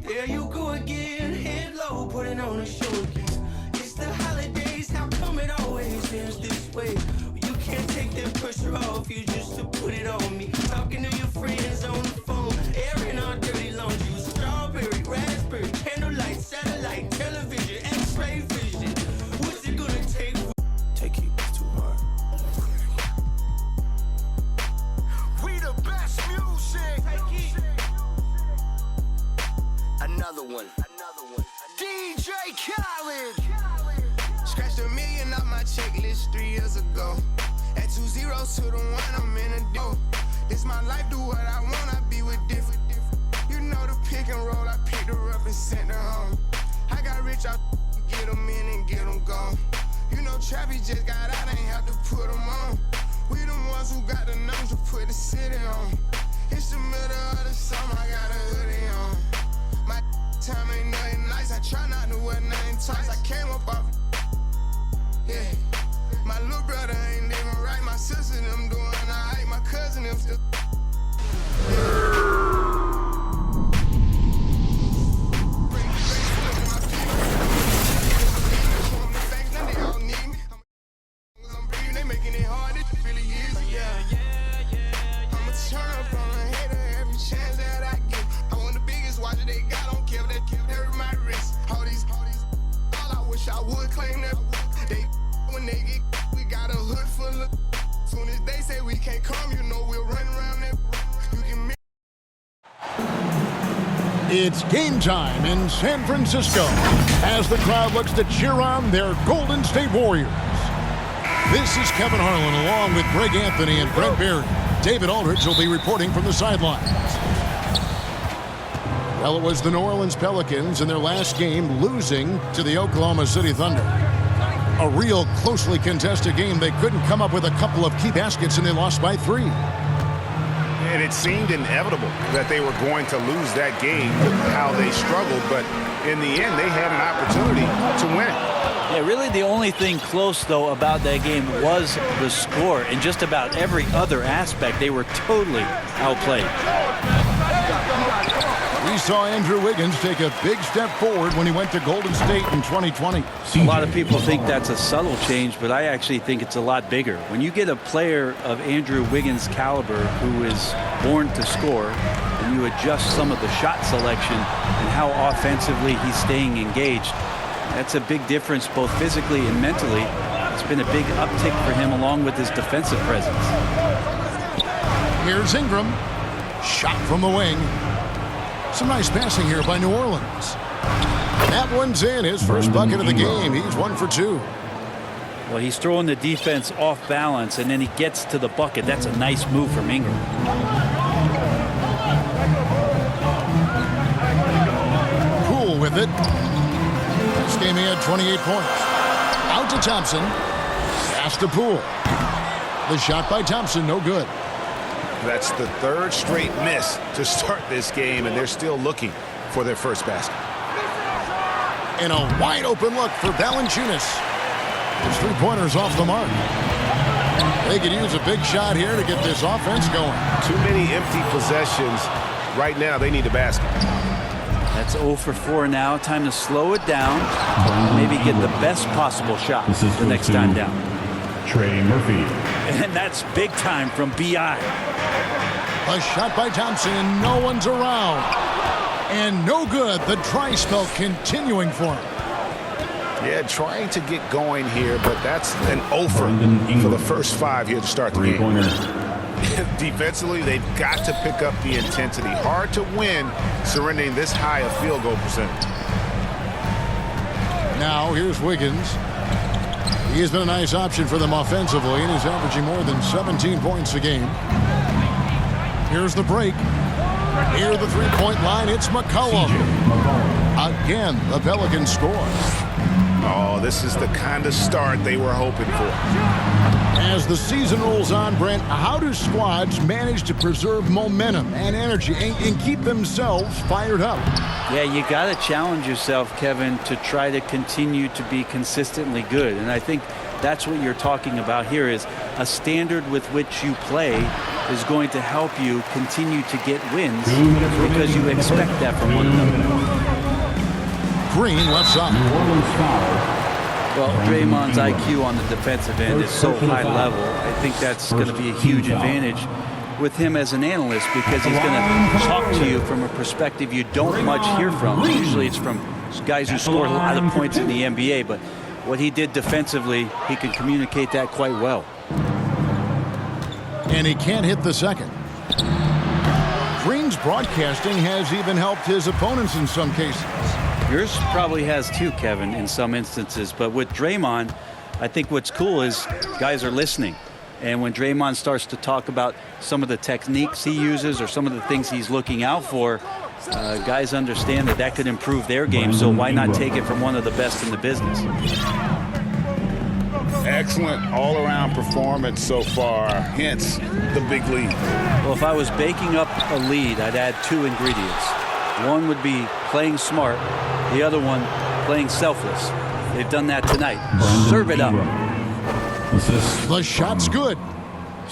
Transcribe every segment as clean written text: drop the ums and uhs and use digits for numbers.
There you go again, head low, putting on a show again. It's the holidays, how come it always ends this way? You can't take that pressure off you just to put it on me. Talking to your friends on the phone, airing our dirty laundry. Strawberry, raspberry, candlelight, satellite, television, x-ray vision. What's it gonna take? Take it too hard. We the best music. Another one. DJ Khaled. Scratched $1 million off my checklist 3 years ago. At 2 zeros to the 1, I'm in a dough. This my life, do what I want, I be with different. You know the pick and roll, I picked her up and sent her home. I got rich, I get them in and get them gone. You know Trappy just got out, ain't have to put them on. We the ones who got the numbers to put the city on. It's the middle of the summer, I got a hoodie on. My time ain't nothing nice, I try not to wear nothing tight. I came up off, yeah. My little brother ain't living right, my sister them doing alright, my cousin them still. They making it hard, it really is, yeah. I'ma turn up on a hater every chance that I get. I want the biggest watch that they got, don't care if they hurt my wrist. All I wish I would claim that. They when they get, we got a hood full of. Soon as they say we can't come, you know we'll run around that. You can make. It's game time in San Francisco as the crowd looks to cheer on their Golden State Warriors. This is Kevin Harlan along with Greg Anthony and Brent Barry. David Aldridge will be reporting from the sidelines. Well, it was the New Orleans Pelicans in their last game losing to the Oklahoma City Thunder. A real closely contested game. They couldn't come up with a couple of key baskets and they lost by 3. And it seemed inevitable that they were going to lose that game, how they struggled, but in the end they had an opportunity to win it. Yeah, really the only thing close, though, about that game was the score. In just about every other aspect, they were totally outplayed. We saw Andrew Wiggins take a big step forward when he went to Golden State in 2020. A lot of people think that's a subtle change, but I actually think it's a lot bigger. When you get a player of Andrew Wiggins' caliber who is born to score, and you adjust some of the shot selection and how offensively he's staying engaged, that's a big difference both physically and mentally. It's been a big uptick for him along with his defensive presence. Here's Ingram. Shot from the wing. Some nice passing here by New Orleans. That one's in. His first bucket of the game. He's 1 for 2. Well, he's throwing the defense off balance, and then he gets to the bucket. That's a nice move from Ingram. Cool with it. This game he had 28 points. Out to Thompson. Pass to Poole. The shot by Thompson, no good. That's the 3rd straight miss to start this game, and they're still looking for their first basket. And a wide open look for Valanciunas. His 3-pointer's off the mark. They could use a big shot here to get this offense going. Too many empty possessions. Right now, they need a basket. That's 0 for 4 now. Time to slow it down. Maybe get the best possible shot the next time down. Trey Murphy. And that's big time from B.I. A shot by Thompson, and no one's around. And no good. The dry spell continuing for him. Yeah, trying to get going here, but that's an offer for the first 5 here to start the game. Defensively, they've got to pick up the intensity. Hard to win surrendering this high a field goal percentage. Now here's Wiggins. He has been a nice option for them offensively, and he's averaging more than 17 points a game. Here's the break. Near the 3-point line, it's McCollum. Again, the Pelicans score. Oh, this is the kind of start they were hoping for. As the season rolls on, Brent, how do squads manage to preserve momentum and energy and keep themselves fired up? Yeah, you got to challenge yourself, Kevin, to try to continue to be consistently good. And I think that's what you're talking about here is a standard with which you play is going to help you continue to get wins because you expect that from one another. Green left side. Well, Draymond's IQ on the defensive end is so high level. I think that's going to be a huge advantage with him as an analyst because he's going to talk to you from a perspective you don't much hear from. Usually it's from guys who score a lot of points in the NBA, but what he did defensively, he can communicate that quite well. And he can't hit the second. Green's broadcasting has even helped his opponents in some cases. Yours probably has too, Kevin, in some instances. But with Draymond, I think what's cool is guys are listening. And when Draymond starts to talk about some of the techniques he uses or some of the things he's looking out for, guys understand that that could improve their game. So why not take it from one of the best in the business? Excellent all-around performance so far, hence the big lead. Well, if I was baking up a lead, I'd add two ingredients. One would be playing smart. The other one, playing selfless. They've done that tonight. Serve it up. The shot's good.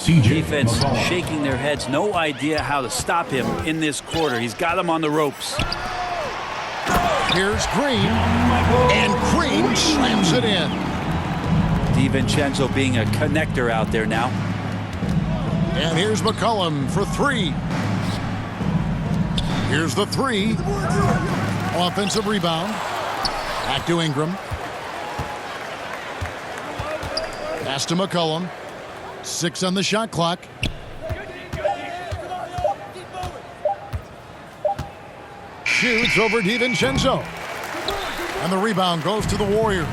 Defense shaking their heads. No idea how to stop him in this quarter. He's got him on the ropes. Here's Green. And Green slams it in. DiVincenzo being a connector out there now. And here's McCollum for three. Here's the three. Offensive rebound. Back to Ingram. Pass to McCollum. 6 on the shot clock. Shoots over DiVincenzo. And the rebound goes to the Warriors.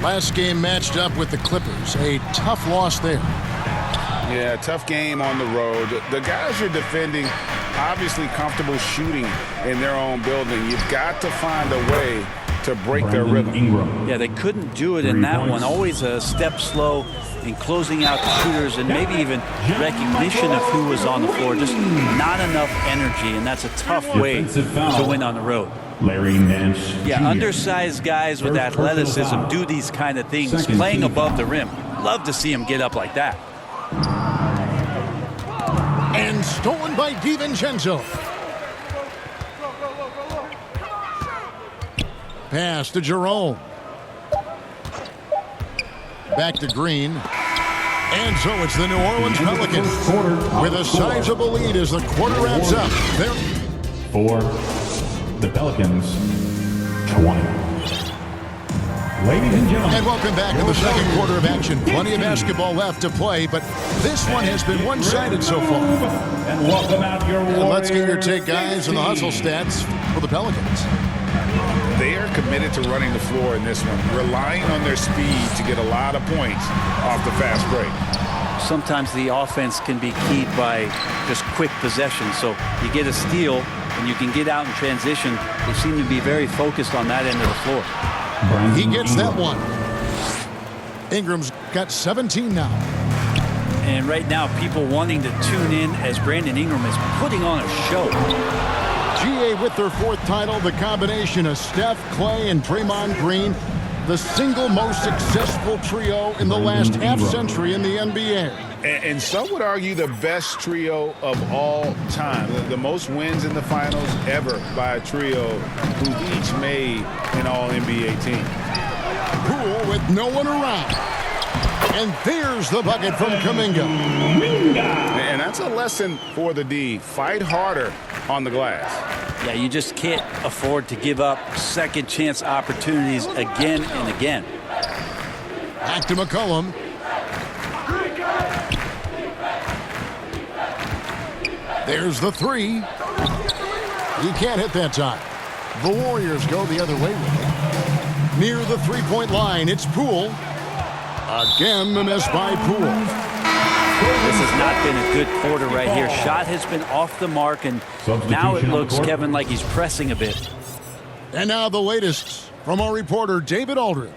Last game matched up with the Clippers. A tough loss there. Yeah, tough game on the road. The guys you're defending, obviously comfortable shooting in their own building. You've got to find a way to break their rhythm. Yeah, they couldn't do it in that one. Always a step slow in closing out the shooters and maybe even recognition of who was on the floor. Just not enough energy, and that's a tough way to win on the road. Larry Nance. Yeah, undersized guys with athleticism do these kind of things, playing above the rim. Love to see him get up like that. And stolen by DiVincenzo. Pass to Jerome. Back to Green. And so it's the New Orleans Pelicans with a sizable lead as the quarter wraps up. For the Pelicans, 20. Ladies and gentlemen. And welcome back to the second quarter of action. Plenty of basketball left to play, but this one has been one-sided so far. And welcome out your Warriors. Let's get your take, guys, on the hustle stats for the Pelicans. They are committed to running the floor in this one, relying on their speed to get a lot of points off the fast break. Sometimes the offense can be keyed by just quick possession. So you get a steal and you can get out in transition. They seem to be very focused on that end of the floor. He gets that one. Ingram's got 17 now. And right now, people wanting to tune in as Brandon Ingram is putting on a show. GA with their fourth title, the combination of Steph, Clay, and Draymond Green, the single most successful trio in the last half-century in the NBA. And some would argue the best trio of all time. The most wins in the finals ever by a trio who each made an all-NBA team. Poole with no one around. And there's the bucket from Kuminga. And that's a lesson for the D. Fight harder on the glass. Yeah, you just can't afford to give up second chance opportunities again and again. Back to McCollum. There's the three. He can't hit that time. The Warriors go the other way with it. Near the three-point line, it's Poole. Again, the miss by Poole. This has not been a good quarter right here. Shot has been off the mark, and now it looks, Kevin, like he's pressing a bit. And now the latest from our reporter, David Aldridge.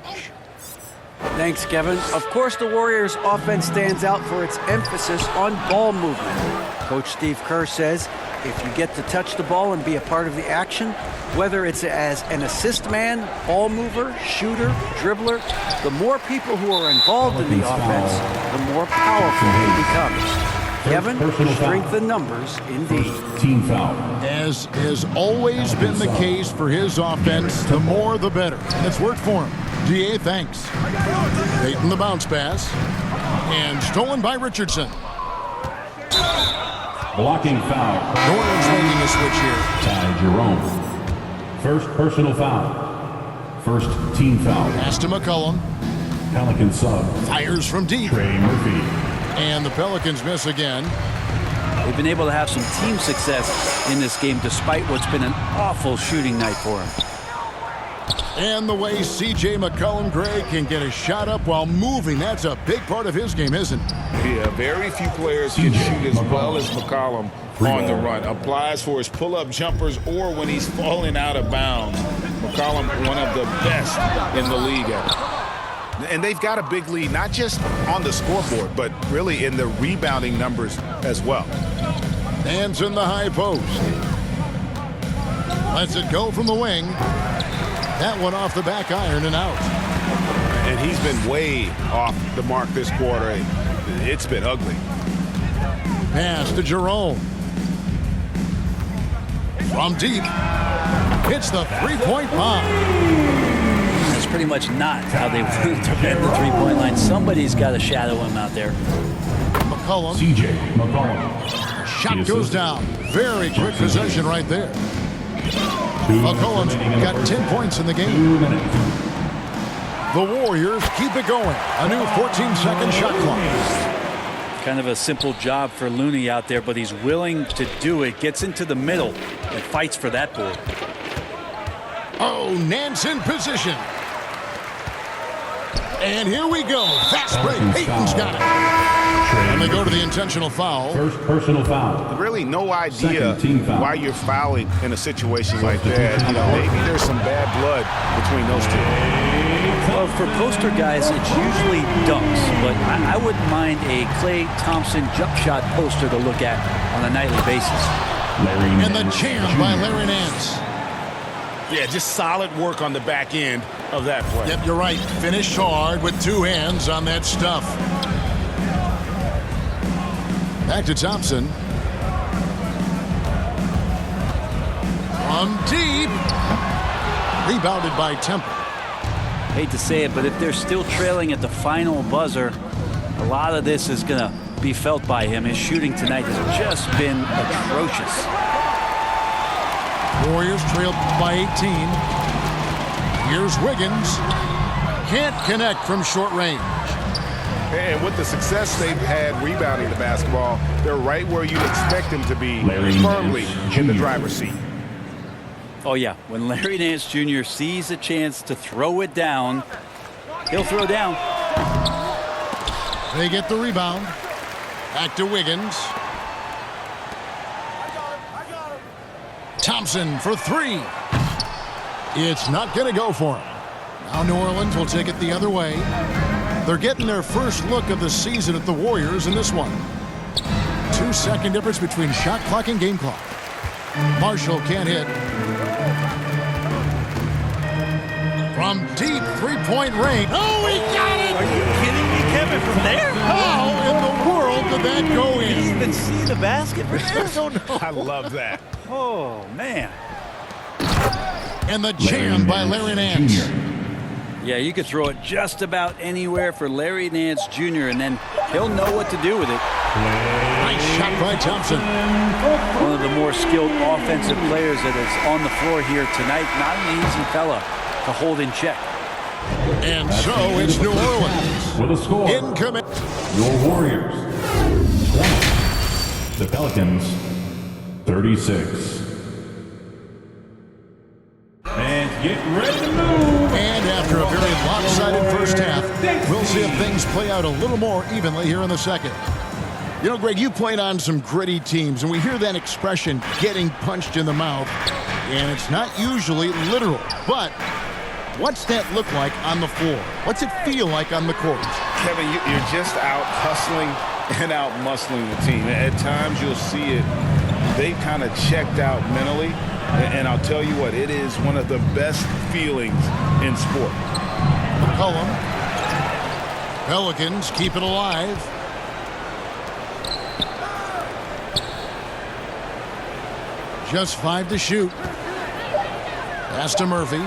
Thanks, Kevin. Of course, the Warriors' offense stands out for its emphasis on ball movement. Coach Steve Kerr says if you get to touch the ball and be a part of the action, whether it's as an assist man, ball mover, shooter, dribbler, the more people who are involved in the offense, the more powerful he becomes. Kevin, strength in numbers, indeed. Team foul. As has always been the case for his offense, the more the better. And it's worked for him. DA, thanks. Peyton the bounce pass. And stolen by Richardson. Blocking foul. New Orleans making a switch here. Ty Jerome. First personal foul. First team foul. Pass to McCollum. Pelican sub. Fires from deep. Trey Murphy. And the Pelicans miss again. They've been able to have some team success in this game despite what's been an awful shooting night for them. And the way C.J. McCollum, Greg, can get a shot up while moving, that's a big part of his game, isn't it? Yeah, very few players can shoot as well as McCollum on the run. Applies for his pull-up jumpers or when he's falling out of bounds. McCollum, one of the best in the league at it. And they've got a big lead, not just on the scoreboard, but really in the rebounding numbers as well. Hands in the high post. Lets it go from the wing. That one off the back iron and out. And he's been way off the mark this quarter. It's been ugly. Pass to Jerome. From deep. Hits the three-point bomb. That's pretty much not how they want to defend the three-point line. Somebody's got to shadow him out there. McCollum. C.J. McCollum. Shot goes down. Very quick possession right there. McCollum's got 10 points in the game. 2 minutes. The Warriors keep it going. A new 14-second shot clock. Kind of a simple job for Looney out there, but he's willing to do it. Gets into the middle and fights for that board. Oh, Nance in position. And here we go. Fast break. Peyton's got it. And they go to the intentional foul. First personal foul. Really no idea Second team foul. why you're fouling in a situation like that. You know, maybe there's some bad blood between those two. Well, for poster guys, it's usually dunks, but I wouldn't mind a Klay Thompson jump shot poster to look at on a nightly basis. And the jam by Larry Nance. Yeah, just solid work on the back end of that play. Yep, you're right. Finished hard with two hands on that stuff. Back to Thompson. From deep. Rebounded by Temple. Hate to say it, but if they're still trailing at the final buzzer, a lot of this is going to be felt by him. His shooting tonight has just been atrocious. Warriors trailed by 18. Here's Wiggins. Can't connect from short range. And with the success they've had rebounding the basketball, they're right where you'd expect them to be, firmly in the driver's seat. Oh, yeah. When Larry Nance Jr. sees a chance to throw it down, he'll throw down. They get the rebound. Back to Wiggins. Thompson for three. It's not going to go for him. Now New Orleans will take it the other way. They're getting their first look of the season at the Warriors in this one. 2-second difference between shot clock and game clock. Marshall can't hit. From deep three-point range. Oh, he got it! Are you kidding me, Kevin, from there? How in the world did that go Did he in? even see the basket from there? I don't know. I love that. Oh, man. And the jam by Larry Nance. Yeah, you could throw it just about anywhere for Larry Nance Jr., and then he'll know what to do with it. Nice shot by Thompson. One of the more skilled offensive players that is on the floor here tonight. Not an easy fella to hold in check. And so it's New Orleans. With a score. Incoming. Your Warriors 20. The Pelicans 36. And get ready to move. And after a very lopsided first half, we'll see if things play out a little more evenly here in the second. You know, Greg, you played on some gritty teams, and we hear that expression, getting punched in the mouth, and it's not usually literal. But what's that look like on the floor? What's it feel like on the court? Kevin, you're just out hustling and out muscling the team. At times you'll see it they've kind of checked out mentally. And I'll tell you what, it is one of the best feelings in sport. McCollum. Pelicans keep it alive. Just 5 to shoot. Pass to Murphy.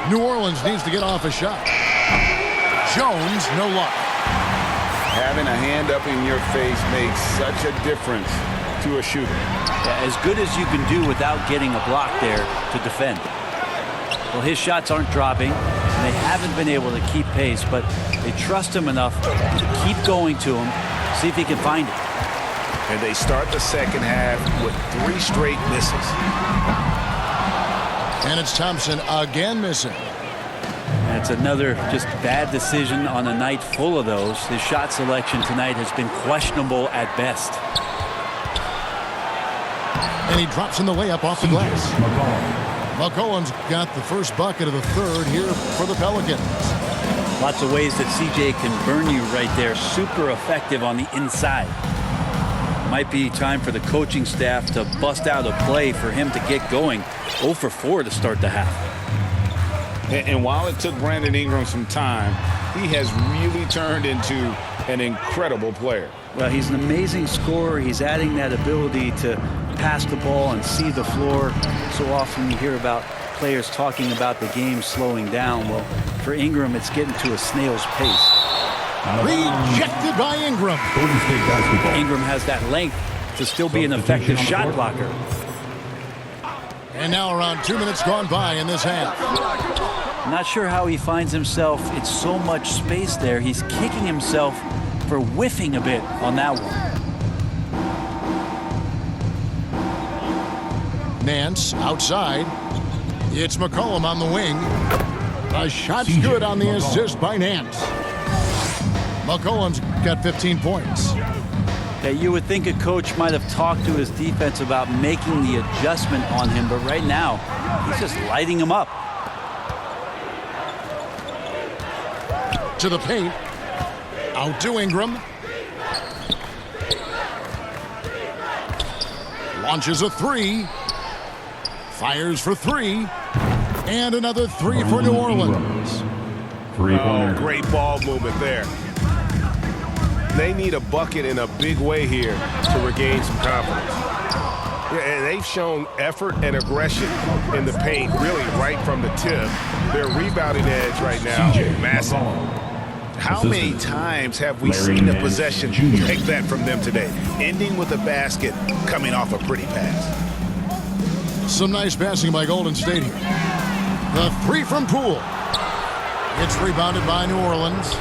New Orleans needs to get off a shot. Jones, no luck. Having a hand up in your face makes such a difference to a shooter. Yeah, as good as you can do without getting a block there to defend. Well, his shots aren't dropping, and they haven't been able to keep pace, but they trust him enough to keep going to him, see if he can find it. And they start the second half with 3 straight misses. And it's Thompson again missing. That's another just bad decision on a night full of those. His shot selection tonight has been questionable at best. And he drops in the layup off the glass. McCollum's got the first bucket of the third here for the Pelicans. Lots of ways that CJ can burn you right there. Super effective on the inside. Might be time for the coaching staff to bust out a play for him to get going. 0 for 4 to start the half. And while it took Brandon Ingram some time, he has really turned into an incredible player. Well, he's an amazing scorer. He's adding that ability to pass the ball and see the floor. So often you hear about players talking about the game slowing down. Well, for Ingram, it's getting to a snail's pace. Rejected by Ingram. Ingram has that length to still be an effective shot blocker. And now around 2 minutes gone by in this half. I'm not sure how he finds himself. It's so much space there. He's kicking himself for whiffing a bit on that one. Nance outside. It's McCollum on the wing. The shot's good on the assist by Nance. McCollum's got 15 points. Yeah, you would think a coach might have talked to his defense about making the adjustment on him, but right now, he's just lighting him up. To the paint. Out to Ingram. Launches a 3. Fires for 3. And another 3 for New Orleans. Oh, great ball movement there. They need a bucket in a big way here to regain some confidence. Yeah, and they've shown effort and aggression in the paint really right from the tip. Their rebounding edge right now is massive. How many times have we seen a possession take that from them today, ending with a basket coming off a pretty pass? Some nice passing by Golden State here. The 3 from Poole. It's rebounded by New Orleans.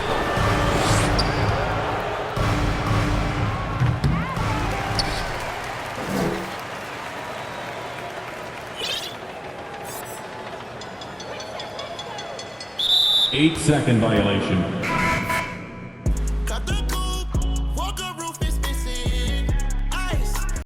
Eight-second violation.